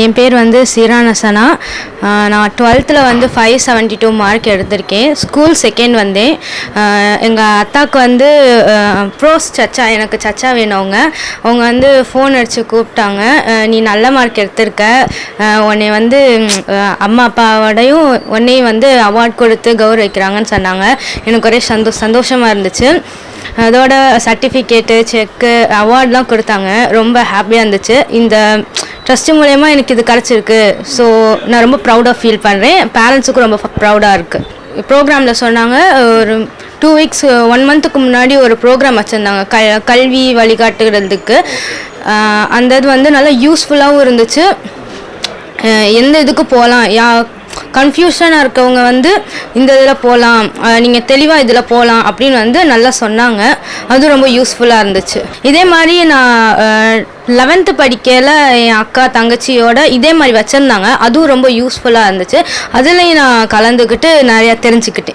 என் பேர் வந்து சிரானசனா. நான் 12th வந்து 572 மார்க் எடுத்திருக்கேன். ஸ்கூல் செகண்ட் வந்தேன். எங்கள் அத்தாவுக்கு வந்து ப்ரோஸ் சச்சா, எனக்கு சச்சா வேணும். அவங்க வந்து ஃபோன் அடித்து கூப்பிட்டாங்க. நீ நல்ல மார்க் எடுத்திருக்க, உன்னை வந்து அம்மா அப்பாவோடையும் உன்னையும் வந்து அவார்ட் கொடுத்து கௌரவிக்கிறாங்கன்னு சொன்னாங்க. எனக்கு ஒரே சந்தோஷமாக இருந்துச்சு. அதோட சர்டிஃபிகேட்டு, செக்கு, அவார்ட்லாம் கொடுத்தாங்க. ரொம்ப ஹாப்பியாக இருந்துச்சு. இந்த ட்ரஸ்ட்டு மூலயமா எனக்கு இது கிடச்சிருக்கு. ஸோ நான் ரொம்ப ப்ரௌடாக ஃபீல் பண்ணுறேன். பேரண்ட்ஸுக்கும் ரொம்ப ப்ரௌடாக இருக்குது. ப்ரோக்ராமில் சொன்னாங்க, ஒரு 2 weeks 1 monthக்கு முன்னாடி ஒரு ப்ரோக்ராம் வச்சுருந்தாங்க கல்வி வழிகாட்டுகிறதுக்கு. அந்த இது வந்து நல்லா யூஸ்ஃபுல்லாகவும் இருந்துச்சு. எந்த இதுக்கு போகலாம், கன்ஃபியூஷனாக இருக்கவங்க வந்து இந்த இதில் போகலாம், நீங்கள் தெளிவாக இதில் போகலாம் அப்படின்னு வந்து நல்லா சொன்னாங்க. அது ரொம்ப யூஸ்ஃபுல்லாக இருந்துச்சு. இதே மாதிரி நான் 11th படிக்கையில் என் அக்கா தங்கச்சியோட இதே மாதிரி வச்சுருந்தாங்க. அதுவும் ரொம்ப யூஸ்ஃபுல்லாக இருந்துச்சு. அதுலேயும் நான் கலந்துக்கிட்டு நிறையா தெரிஞ்சுக்கிட்டேன்.